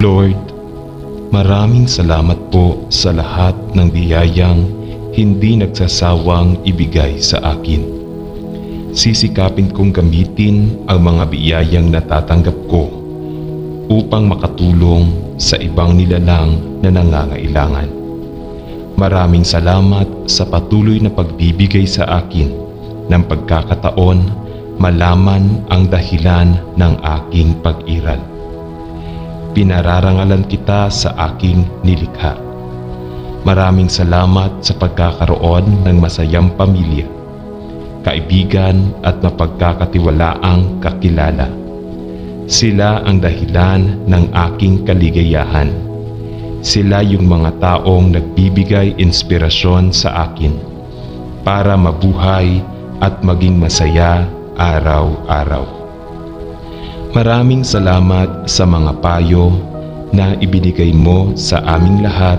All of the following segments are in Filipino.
Lord, maraming salamat po sa lahat ng biyayang hindi nagsasawang ibigay sa akin. Sisikapin kong gamitin ang mga biyayang natatanggap ko upang makatulong sa ibang nilalang na nangangailangan. Maraming salamat sa patuloy na pagbibigay sa akin ng pagkakataon malaman ang dahilan ng aking pag-iral. Pinararangalan kita sa aking nilikha. Maraming salamat sa pagkakaroon ng masayang pamilya, kaibigan at mapagkakatiwalaang kakilala. Sila ang dahilan ng aking kaligayahan. Sila yung mga taong nagbibigay inspirasyon sa akin para mabuhay at maging masaya araw-araw. Maraming salamat sa mga payo na ibinigay mo sa aming lahat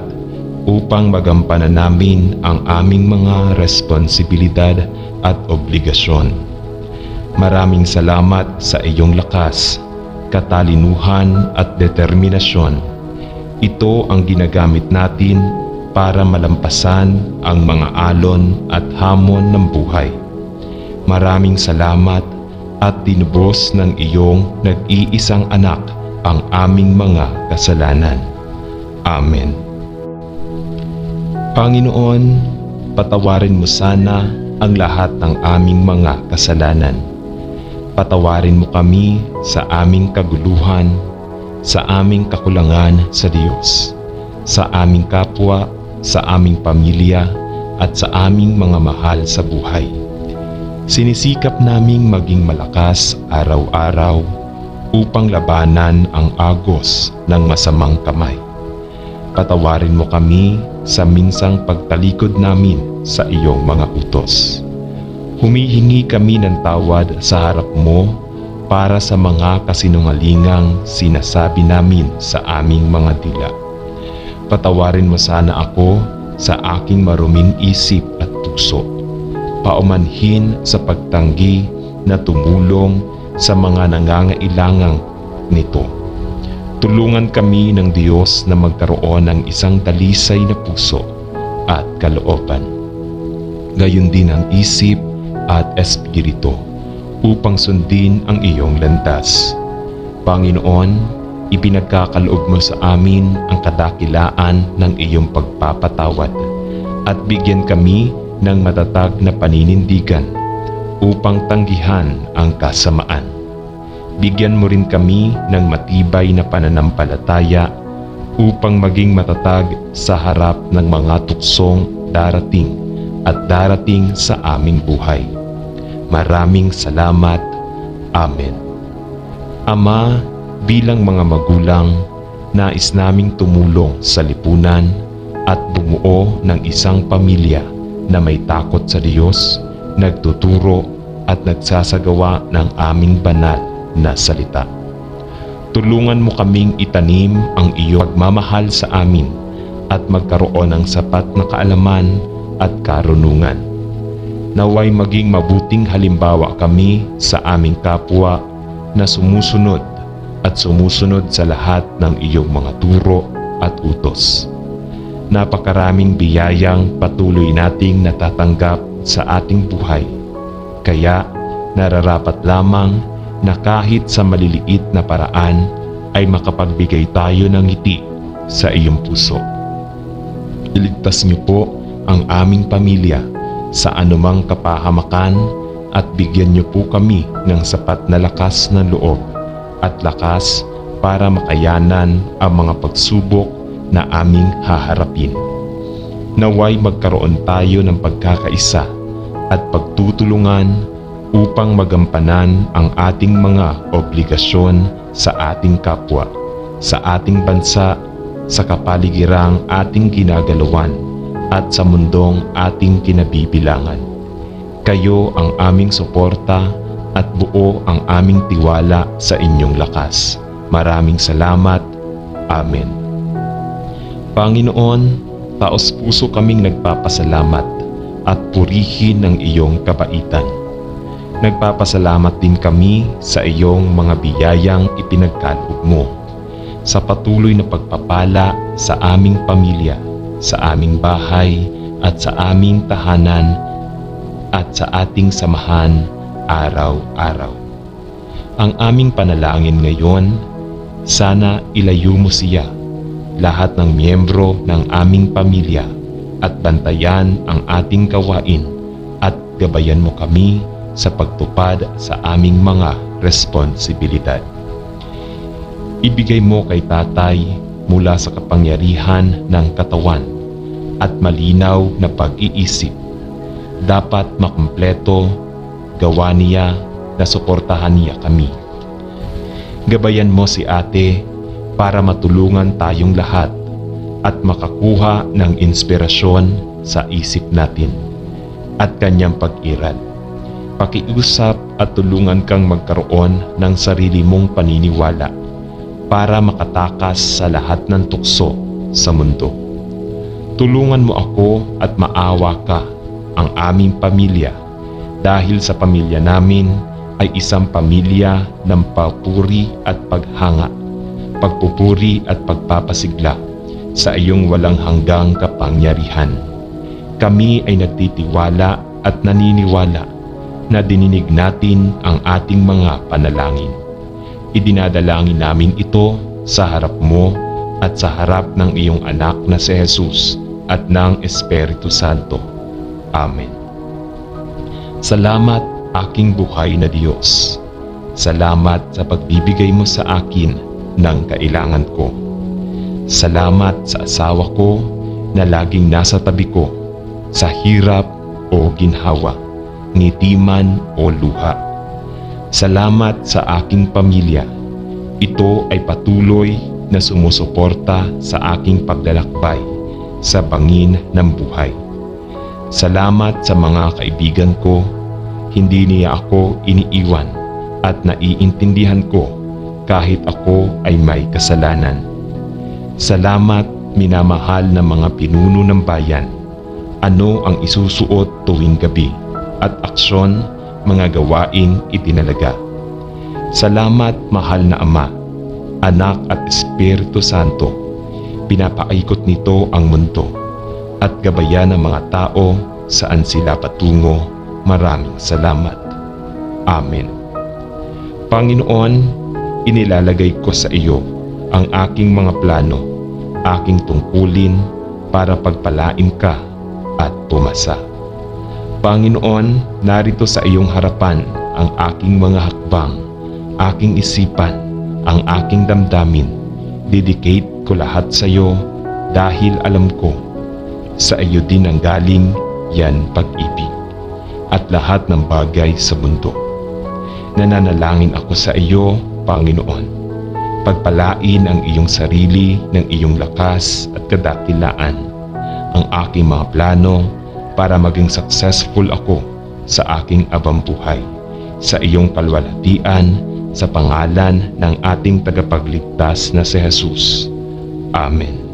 upang magampanan namin ang aming mga responsibilidad at obligasyon. Maraming salamat sa iyong lakas, katalinuhan at determinasyon. Ito ang ginagamit natin para malampasan ang mga alon at hamon ng buhay. Maraming salamat at tinubos ng iyong nag-iisang anak ang aming mga kasalanan. Amen. Panginoon, patawarin mo sana ang lahat ng aming mga kasalanan. Patawarin mo kami sa aming kaguluhan, sa aming kakulangan sa Diyos, sa aming kapwa, sa aming pamilya, at sa aming mga mahal sa buhay. Sinisikap naming maging malakas araw-araw upang labanan ang agos ng masamang kamay. Patawarin mo kami sa minsang pagtalikod namin sa iyong mga utos. Humihingi kami ng tawad sa harap mo para sa mga kasinungalingang sinasabi namin sa aming mga dila. Patawarin mo sana ako sa aking maruming isip at puso. Paumanhin sa pagtanggi na tumulong sa mga nangangailangang nito. Tulungan kami ng Diyos na magkaroon ng isang dalisay na puso at kalooban. Gayon din ang isip at espiritu upang sundin ang iyong landas. Panginoon, ipinagkakaloob mo sa amin ang kadakilaan ng iyong pagpapatawad at bigyan kami ng matatag na paninindigan upang tanggihan ang kasamaan. Bigyan mo rin kami ng matibay na pananampalataya upang maging matatag sa harap ng mga tuksong darating at darating sa aming buhay. Maraming salamat. Amen. Ama, bilang mga magulang, nais naming tumulong sa lipunan at bumuo ng isang pamilya na may takot sa Diyos, nagtuturo at nagsasagawa ng aming banal na salita. Tulungan mo kaming itanim ang iyong pagmamahal sa amin at magkaroon ng sapat na kaalaman at karunungan. Naway maging mabuting halimbawa kami sa aming kapwa na sumusunod sa lahat ng iyong mga turo at utos. Napakaraming biyayang patuloy nating natatanggap sa ating buhay. Kaya nararapat lamang na kahit sa maliliit na paraan ay makapagbigay tayo ng ngiti sa iyong puso. Iligtas niyo po ang aming pamilya sa anumang kapahamakan at bigyan niyo po kami ng sapat na lakas ng loob at lakas para makayanan ang mga pagsubok na aming haharapin. Naway magkaroon tayo ng pagkakaisa at pagtutulungan upang magampanan ang ating mga obligasyon sa ating kapwa, sa ating bansa, sa kapaligirang ating ginagalawan at sa mundong ating kinabibilangan. Kayo ang aming suporta at buo ang aming tiwala sa inyong lakas. Maraming salamat. Amen. Panginoon, taos puso kaming nagpapasalamat at purihin ng iyong kabaitan. Nagpapasalamat din kami sa iyong mga biyayang ipinagkaloob mo. sa patuloy na pagpapala sa aming pamilya, sa aming bahay at sa aming tahanan at sa ating samahan araw-araw. Ang aming panalangin ngayon, sana ilayo mo siya, lahat ng miyembro ng aming pamilya, at bantayan ang ating gawain at gabayan mo kami sa pagtupad sa aming mga responsibilidad. Ibigay mo kay Tatay mula sa kapangyarihan ng katawan at malinaw na pag-iisip. Dapat makumpleto, gawa niya na suportahan niya kami. Gabayan mo si Ate para matulungan tayong lahat at makakuha ng inspirasyon sa isip natin at kanyang pag-iral. Pakiusap at tulungan kang magkaroon ng sarili mong paniniwala para makatakas sa lahat ng tukso sa mundo. Tulungan mo ako at maawa ka ang aming pamilya dahil sa pamilya namin ay isang pamilya ng papuri at paghanga, pagpupuri at pagpapasigla sa iyong walang hanggang kapangyarihan. Kami ay nagtitiwala at naniniwala na dininig natin ang ating mga panalangin. Idinadalangin namin ito sa harap mo at sa harap ng iyong anak na si Jesus at ng Espiritu Santo. Amen. Salamat aking buhay na Diyos. Salamat sa pagbibigay mo sa akin ng kailangan ko. Salamat sa asawa ko na laging nasa tabi ko sa hirap o ginhawa, ngiti man o luha. Salamat sa aking pamilya. Ito ay patuloy na sumusuporta sa aking paglalakbay sa bangin ng buhay. Salamat sa mga kaibigan ko. Hindi niya ako iniiwan at naiintindihan ko kahit ako ay may kasalanan. Salamat minamahal na mga pinuno ng bayan. Ano ang isusuot tuwing gabi at aksyon, mga gawaing itinalaga. Salamat mahal na Ama, Anak at Espiritu Santo. Pinapaikot nito ang mundo at gabayan ng mga tao saan sila patungo. Maraming salamat. Amen. Panginoon, inilalagay ko sa iyo ang aking mga plano, aking tungkulin para pagpalain ka at pumasa. Panginoon, narito sa iyong harapan ang aking mga hakbang, aking isipan, ang aking damdamin. Dedicate ko lahat sa iyo dahil alam ko sa iyo din ang galing yan pag-ibig at lahat ng bagay sa mundo. Nananalangin ako sa iyo, Panginoon. Pagpalain ang iyong sarili ng iyong lakas at kadakilaan, ang aking mga plano para maging successful ako sa aking abambuhay, sa iyong kalwalhatian, sa pangalan ng ating tagapagligtas na si Jesus. Amen.